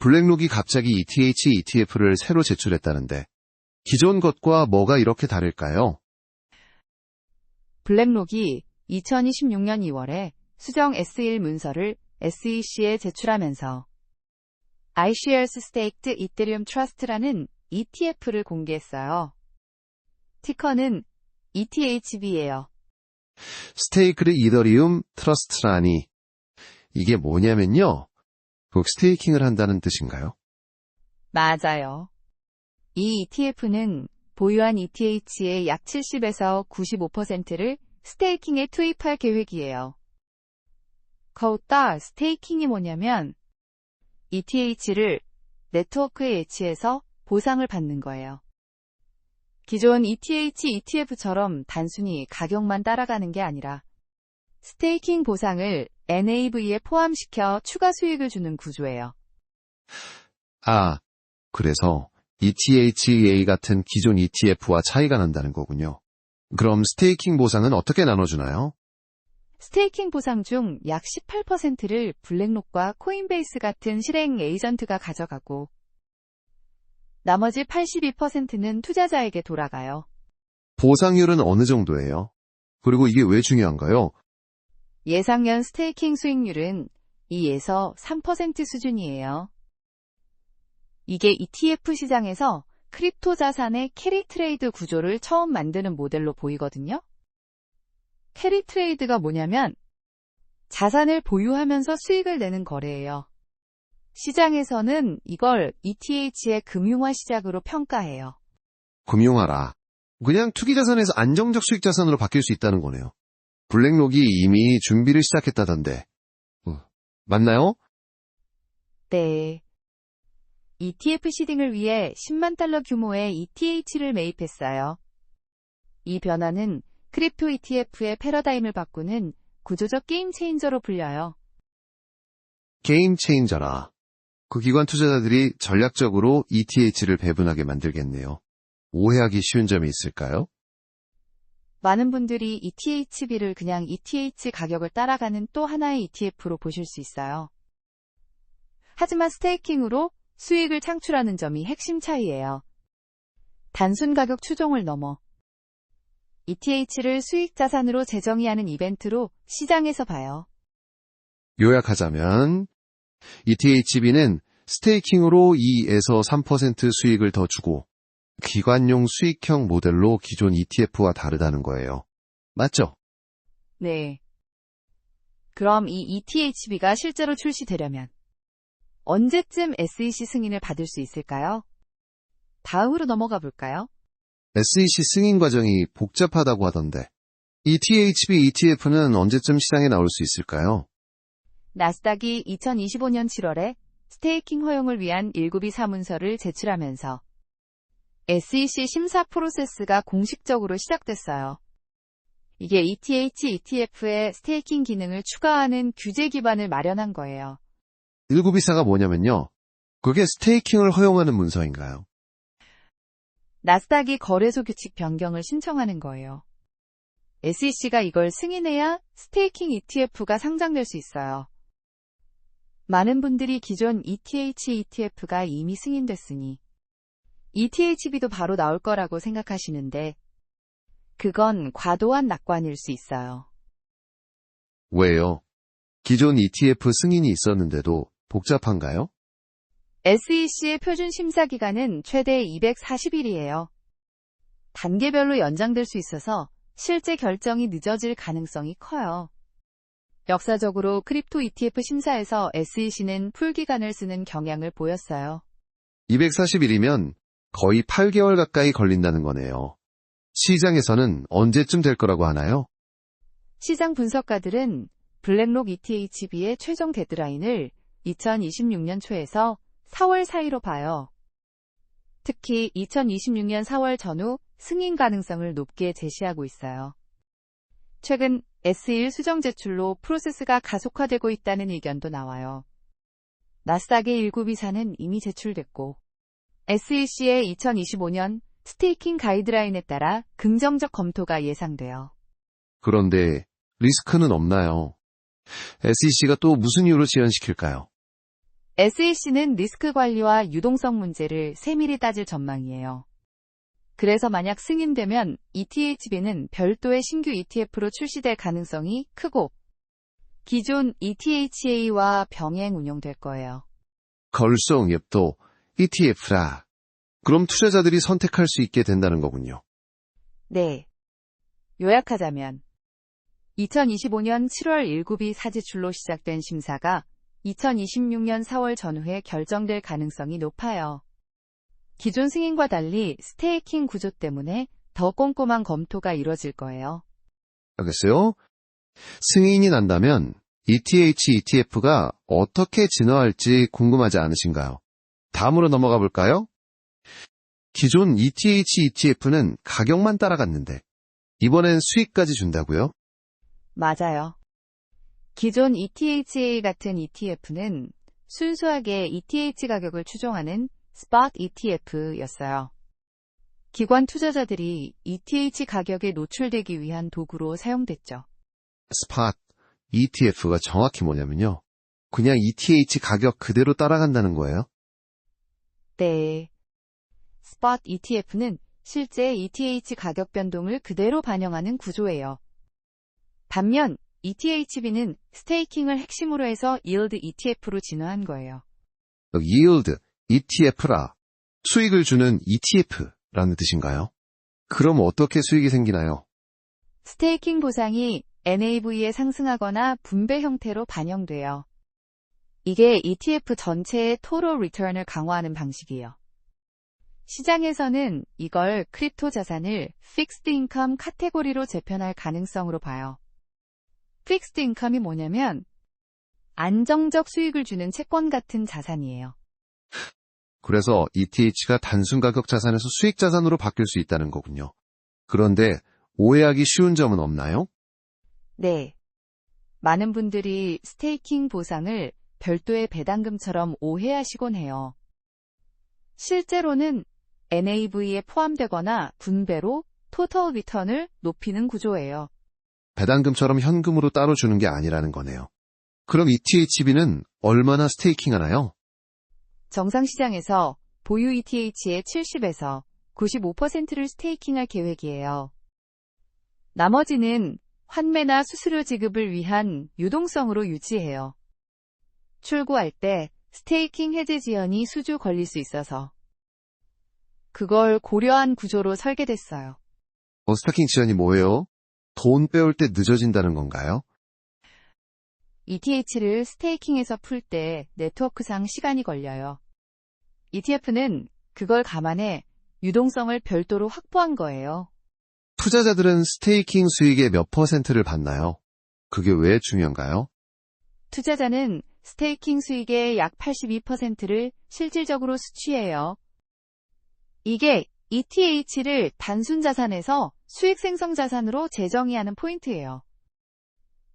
블랙록이 갑자기 ETH, ETF를 새로 제출했다는데 기존 것과 뭐가 이렇게 다를까요? 블랙록이 2026년 2월에 수정 S1 문서를 SEC에 제출하면서 iShares Staked Ethereum Trust라는 ETF를 공개했어요. 티커는 ETHB예요. 스테이크드 이더리움 트러스트라니. 이게 뭐냐면요. 꼭 스테이킹을 한다는 뜻인가요? 맞아요. 이 ETF는 보유한 ETH의 약 70에서 95%를 스테이킹에 투입할 계획이에요. 거기다 스테이킹이 뭐냐면 ETH를 네트워크에 예치해서 보상을 받는 거예요. 기존 ETH, ETF처럼 단순히 가격만 따라가는 게 아니라 스테이킹 보상을 NAV에 포함시켜 추가 수익을 주는 구조예요. 아, 그래서 ETHEA 같은 기존 ETF와 차이가 난다는 거군요. 그럼 스테이킹 보상은 어떻게 나눠주나요? 스테이킹 보상 중 약 18%를 블랙록과 코인베이스 같은 실행 에이전트가 가져가고 나머지 82%는 투자자에게 돌아가요. 보상률은 어느 정도예요? 그리고 이게 왜 중요한가요? 예상년 스테이킹 수익률은 2에서 3% 수준이에요. 이게 ETF 시장에서 크립토 자산의 캐리 트레이드 구조를 처음 만드는 모델로 보이거든요. 캐리 트레이드가 뭐냐면 자산을 보유하면서 수익을 내는 거래예요. 시장에서는 이걸 ETH의 금융화 시작으로 평가해요. 금융화라. 그냥 투기자산에서 안정적 수익자산으로 바뀔 수 있다는 거네요. 블랙록이 이미 준비를 시작했다던데. 맞나요? 네. ETF 시딩을 위해 10만 달러 규모의 ETH를 매입했어요. 이 변화는 크립토 ETF의 패러다임을 바꾸는 구조적 게임 체인저로 불려요. 게임 체인저라. 그 기관 투자자들이 전략적으로 ETH를 배분하게 만들겠네요. 오해하기 쉬운 점이 있을까요? 많은 분들이 ETHB를 그냥 ETH 가격을 따라가는 또 하나의 ETF로 보실 수 있어요. 하지만 스테이킹으로 수익을 창출하는 점이 핵심 차이예요. 단순 가격 추종을 넘어 ETH를 수익 자산으로 재정의하는 이벤트로 시장에서 봐요. 요약하자면 ETHB는 스테이킹으로 2에서 3% 수익을 더 주고 기관용 수익형 모델로 기존 ETF와 다르다는 거예요. 맞죠? 네. 그럼 이 ETHB가 실제로 출시되려면 언제쯤 SEC 승인을 받을 수 있을까요? 다음으로 넘어가 볼까요? SEC 승인 과정이 복잡하다고 하던데 ETHB ETF는 언제쯤 시장에 나올 수 있을까요? 나스닥이 2025년 7월에 스테이킹 허용을 위한 192 사문서를 제출하면서 SEC 심사 프로세스가 공식적으로 시작됐어요. 이게 ETH, ETF의 스테이킹 기능을 추가하는 규제 기반을 마련한 거예요. 192사가 뭐냐면요. 그게 스테이킹을 허용하는 문서인가요? 나스닥이 거래소 규칙 변경을 신청하는 거예요. SEC가 이걸 승인해야 스테이킹 ETF가 상장될 수 있어요. 많은 분들이 기존 ETH, ETF가 이미 승인됐으니 ETHB도 바로 나올 거라고 생각하시는데 그건 과도한 낙관일 수 있어요. 왜요? 기존 ETF 승인이 있었는데도 복잡한가요? SEC의 표준 심사 기간은 최대 240일이에요. 단계별로 연장될 수 있어서 실제 결정이 늦어질 가능성이 커요. 역사적으로 크립토 ETF 심사에서 SEC는 풀 기간을 쓰는 경향을 보였어요. 240일이면 거의 8개월 가까이 걸린다는 거네요. 시장에서는 언제쯤 될 거라고 하나요? 시장 분석가들은 블랙록 ETHB의 최종 데드라인을 2026년 초에서 4월 사이로 봐요. 특히 2026년 4월 전후 승인 가능성을 높게 제시하고 있어요. 최근 S1 수정 제출로 프로세스가 가속화되고 있다는 의견도 나와요. 나스닥의 192사는 이미 제출됐고 SEC의 2025년 스테이킹 가이드라인에 따라 긍정적 검토가 예상돼요. 그런데 리스크는 없나요? SEC가 또 무슨 이유로 지연시킬까요? SEC는 리스크 관리와 유동성 문제를 세밀히 따질 전망이에요. 그래서 만약 승인되면 ETHB는 별도의 신규 ETF로 출시될 가능성이 크고 기존 ETHA와 병행 운용될 거예요. 걸송앱도 ETF라. 그럼 투자자들이 선택할 수 있게 된다는 거군요. 네. 요약하자면 2025년 7월 1급이 사지출로 시작된 심사가 2026년 4월 전후에 결정될 가능성이 높아요. 기존 승인과 달리 스테이킹 구조 때문에 더 꼼꼼한 검토가 이뤄질 거예요. 알겠어요? 승인이 난다면 ETF가 어떻게 진화할지 궁금하지 않으신가요? 다음으로 넘어가 볼까요? 기존 ETF는 가격만 따라갔는데 이번엔 수익까지 준다고요? 맞아요. 기존 ETHA 같은 ETF는 순수하게 ETH 가격을 추종하는 스팟 ETF였어요. 기관 투자자들이 ETH 가격에 노출되기 위한 도구로 사용됐죠. 스팟 ETF가 정확히 뭐냐면요. 그냥 ETH 가격 그대로 따라간다는 거예요. 네. 스팟 ETF는 실제 ETH 가격 변동을 그대로 반영하는 구조예요. 반면 ETHB는 스테이킹을 핵심으로 해서 yield ETF로 진화한 거예요. yield ETF라 수익을 주는 ETF라는 뜻인가요? 그럼 어떻게 수익이 생기나요? 스테이킹 보상이 NAV에 상승하거나 분배 형태로 반영돼요. 이게 ETF 전체의 total return을 강화하는 방식이에요. 시장에서는 이걸 크립토 자산을 픽스드 인컴 카테고리로 재편할 가능성으로 봐요. 픽스드 인컴이 뭐냐면 안정적 수익을 주는 채권 같은 자산이에요. 그래서 ETH가 단순 가격 자산에서 수익 자산으로 바뀔 수 있다는 거군요. 그런데 오해하기 쉬운 점은 없나요? 네. 많은 분들이 스테이킹 보상을 별도의 배당금처럼 오해하시곤 해요. 실제로는 NAV에 포함되거나 분배로 토탈 리턴을 높이는 구조예요. 배당금처럼 현금으로 따로 주는 게 아니라는 거네요. 그럼 ETHB는 얼마나 스테이킹 하나요? 정상시장에서 보유 ETH의 70에서 95%를 스테이킹할 계획이에요. 나머지는 환매나 수수료 지급을 위한 유동성으로 유지해요. 출고할 때 스테이킹 해제 지연이 수주 걸릴 수 있어서 그걸 고려한 구조로 설계됐어요. 스테이킹 지연이 뭐예요? 돈 빼올 때 늦어진다는 건가요? ETH를 스테이킹에서 풀 때 네트워크상 시간이 걸려요. ETF는 그걸 감안해 유동성을 별도로 확보한 거예요. 투자자들은 스테이킹 수익의 몇 %를 받나요? 그게 왜 중요한가요? 투자자는 스테이킹 수익의 약 82%를 실질적으로 수취해요. 이게 ETH를 단순 자산에서 수익 생성 자산으로 재정의하는 포인트예요.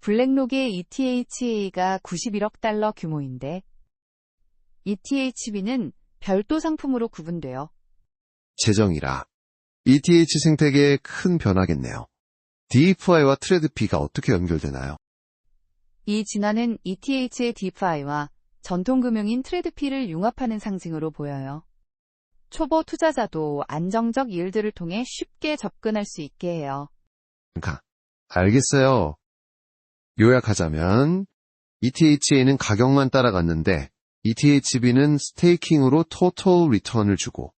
블랙록의 ETHA가 91억 달러 규모인데 ETHB는 별도 상품으로 구분돼요. 재정이라. ETH 생태계에 큰 변화겠네요. DeFi와 트레드피가 어떻게 연결되나요? 이 진화는 ETH의 DeFi와 전통금융인 트레드피를 융합하는 상징으로 보여요. 초보 투자자도 안정적 yiel드를 통해 쉽게 접근할 수 있게 해요. 알겠어요. 요약하자면 ETHA는 가격만 따라갔는데 ETHB는 스테이킹으로 토탈 리턴을 주고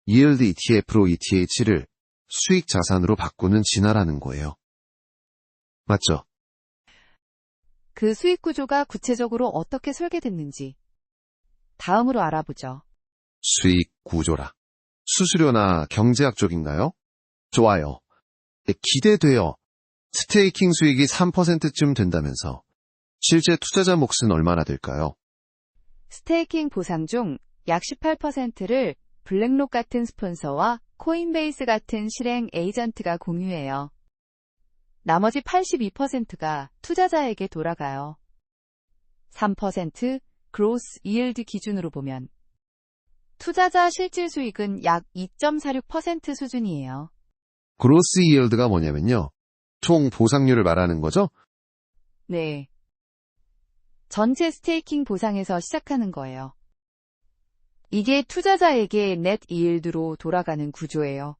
yield ETF로 ETH를 수익 자산으로 바꾸는 진화라는 거예요. 맞죠? 그 수익 구조가 구체적으로 어떻게 설계됐는지 다음으로 알아보죠. 수익 구조라. 수수료나 경제학 쪽인가요? 좋아요. 기대돼요. 스테이킹 수익이 3%쯤 된다면서 실제 투자자 몫은 얼마나 될까요? 스테이킹 보상 중 약 18%를 블랙록 같은 스폰서와 코인베이스 같은 실행 에이전트가 공유해요. 나머지 82%가 투자자에게 돌아가요. 3% 그로스 이일드 기준으로 보면 투자자 실질 수익은 약 2.46% 수준이에요. 그로스 이일드가 뭐냐면요. 총 보상률을 말하는 거죠? 네. 전체 스테이킹 보상에서 시작하는 거예요. 이게 투자자에게 넷 이일드로 돌아가는 구조예요.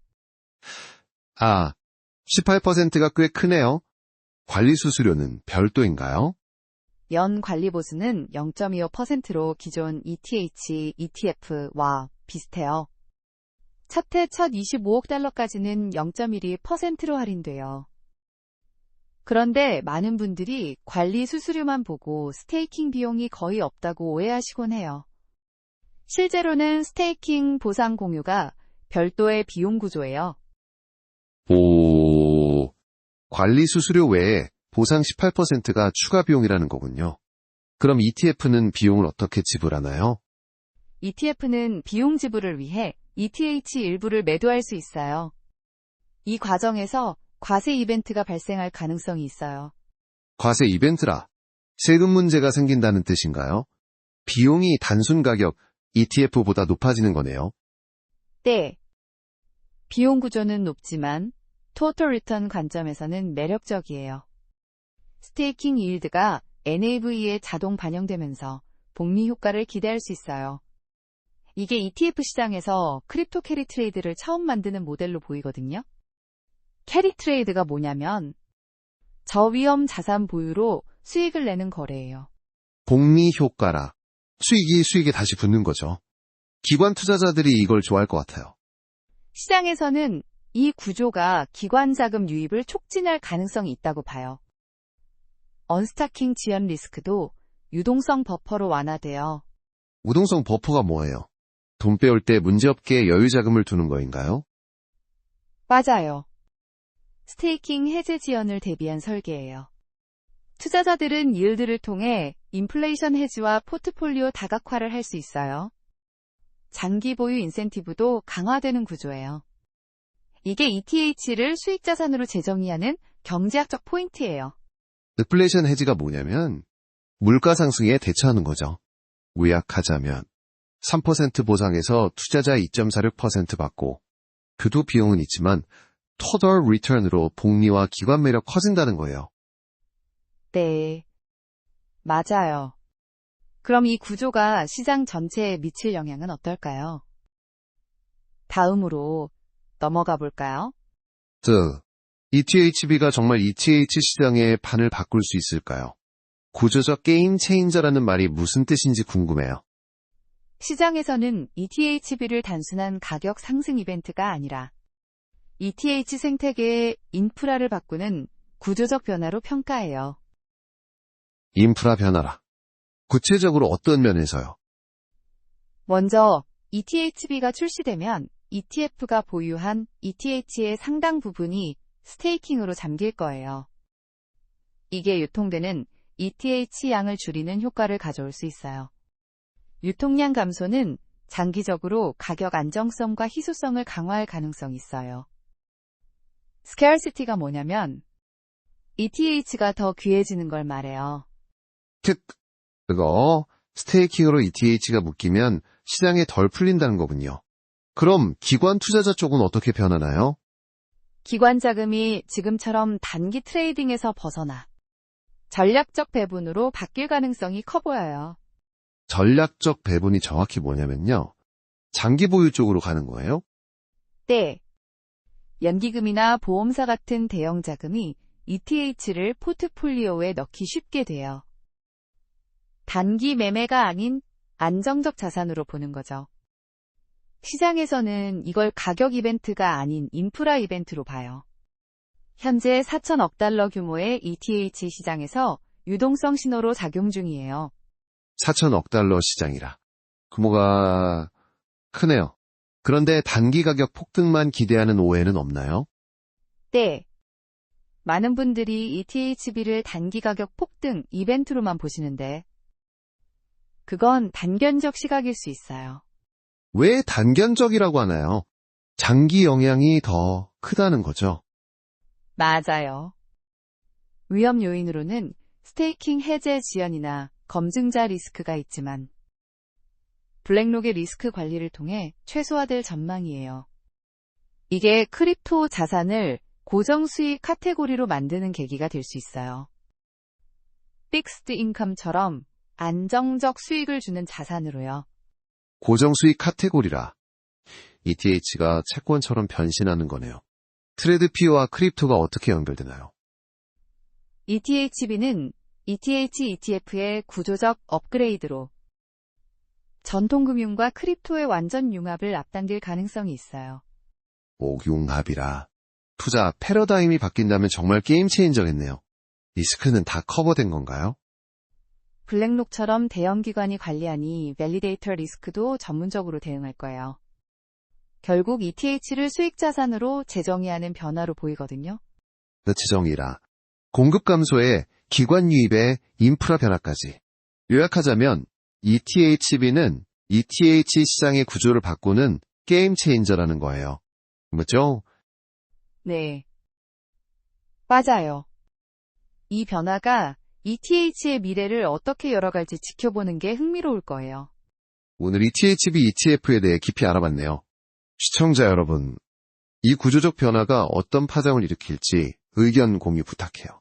18%가 꽤 크네요. 관리 수수료는 별도인가요? 연 관리 보수는 0.25%로 기존 ETH, ETF와 비슷해요. 첫해 첫 25억 달러까지는 0.12%로 할인돼요. 그런데 많은 분들이 관리 수수료만 보고 스테이킹 비용이 거의 없다고 오해하시곤 해요. 실제로는 스테이킹 보상 공유가 별도의 비용 구조예요. 관리 수수료 외에 보상 18%가 추가 비용이라는 거군요. 그럼 ETF는 비용을 어떻게 지불하나요? ETF는 비용 지불을 위해 ETH 일부를 매도할 수 있어요. 이 과정에서 과세 이벤트가 발생할 가능성이 있어요. 과세 이벤트라 세금 문제가 생긴다는 뜻인가요? 비용이 단순 가격 ETF보다 높아지는 거네요. 네. 비용 구조는 높지만 토털 리턴 관점에서는 매력적이에요. 스테이킹 이일드가 NAV에 자동 반영되면서 복리 효과를 기대할 수 있어요. 이게 ETF 시장에서 크립토 캐리 트레이드를 처음 만드는 모델로 보이거든요. 캐리 트레이드가 뭐냐면 저위험 자산 보유로 수익을 내는 거래예요. 복리 효과라 수익이 수익에 다시 붙는 거죠. 기관 투자자들이 이걸 좋아할 것 같아요. 시장에서는 이 구조가 기관 자금 유입을 촉진할 가능성이 있다고 봐요. 언스타킹 지연 리스크도 유동성 버퍼로 완화돼요. 유동성 버퍼가 뭐예요? 돈 빼올 때 문제없게 여유 자금을 두는 거인가요? 맞아요. 스테이킹 해제 지연을 대비한 설계예요. 투자자들은 이일드를 통해 인플레이션 해지와 포트폴리오 다각화를 할 수 있어요. 장기 보유 인센티브도 강화되는 구조예요. 이게 ETH를 수익 자산으로 재정의하는 경제학적 포인트예요. 인플레이션 해지가 뭐냐면 물가 상승에 대처하는 거죠. 요약하자면 3% 보상에서 투자자 2.46% 받고 교도 비용은 있지만 토털 리턴으로 복리와 기관 매력 커진다는 거예요. 네, 맞아요. 그럼 이 구조가 시장 전체에 미칠 영향은 어떨까요? 다음으로 넘어가 볼까요? ETHB가 정말 ETH 시장의 판을 바꿀 수 있을까요? 구조적 게임 체인저라는 말이 무슨 뜻인지 궁금해요. 시장에서는 ETHB를 단순한 가격 상승 이벤트가 아니라 ETH 생태계의 인프라를 바꾸는 구조적 변화로 평가해요. 인프라 변화라. 구체적으로 어떤 면에서요? 먼저 ETHB가 출시되면 ETF가 보유한 ETH의 상당 부분이 스테이킹으로 잠길 거예요. 이게 유통되는 ETH 양을 줄이는 효과를 가져올 수 있어요. 유통량 감소는 장기적으로 가격 안정성과 희소성을 강화할 가능성이 있어요. scarcity가 뭐냐면 ETH가 더 귀해지는 걸 말해요. 그거 스테이킹으로 ETH가 묶이면 시장에 덜 풀린다는 거군요. 그럼 기관 투자자 쪽은 어떻게 변하나요? 기관 자금이 지금처럼 단기 트레이딩에서 벗어나 전략적 배분으로 바뀔 가능성이 커 보여요. 전략적 배분이 정확히 뭐냐면요. 장기 보유 쪽으로 가는 거예요? 네. 연기금이나 보험사 같은 대형 자금이 ETH를 포트폴리오에 넣기 쉽게 돼요. 단기 매매가 아닌 안정적 자산으로 보는 거죠. 시장에서는 이걸 가격 이벤트가 아닌 인프라 이벤트로 봐요. 현재 4천억 달러 규모의 ETH 시장에서 유동성 신호로 작용 중이에요. 4천억 달러 시장이라. 규모가 크네요. 그런데 단기 가격 폭등만 기대하는 오해는 없나요? 네. 많은 분들이 ETHB를 단기 가격 폭등 이벤트로만 보시는데 그건 단견적 시각일 수 있어요. 왜 단견적이라고 하나요? 장기 영향이 더 크다는 거죠. 맞아요. 위험 요인으로는 스테이킹 해제 지연이나 검증자 리스크가 있지만 블랙록의 리스크 관리를 통해 최소화될 전망이에요. 이게 크립토 자산을 고정수익 카테고리로 만드는 계기가 될 수 있어요. 픽스드 인컴처럼 안정적 수익을 주는 자산으로요. 고정 수익 카테고리라 ETH가 채권처럼 변신하는 거네요. 트레드피어와 크립토가 어떻게 연결되나요? ETHB는 ETH ETF의 구조적 업그레이드로 전통금융과 크립토의 완전 융합을 앞당길 가능성이 있어요. 옥융합이라. 투자 패러다임이 바뀐다면 정말 게임 체인저겠네요. 리스크는 다 커버된 건가요? 블랙록처럼 대형 기관이 관리하니 밸리데이터 리스크도 전문적으로 대응할 거예요. 결국 ETH를 수익 자산으로 재정의하는 변화로 보이거든요. 재정이라. 공급 감소에 기관 유입에 인프라 변화까지. 요약하자면 ETHB는 ETH 시장의 구조를 바꾸는 게임 체인저라는 거예요. 맞죠? 네. 맞아요. 이 변화가 ETH의 미래를 어떻게 열어갈지 지켜보는 게 흥미로울 거예요. 오늘 ETHB ETF에 대해 깊이 알아봤네요. 시청자 여러분, 이 구조적 변화가 어떤 파장을 일으킬지 의견 공유 부탁해요.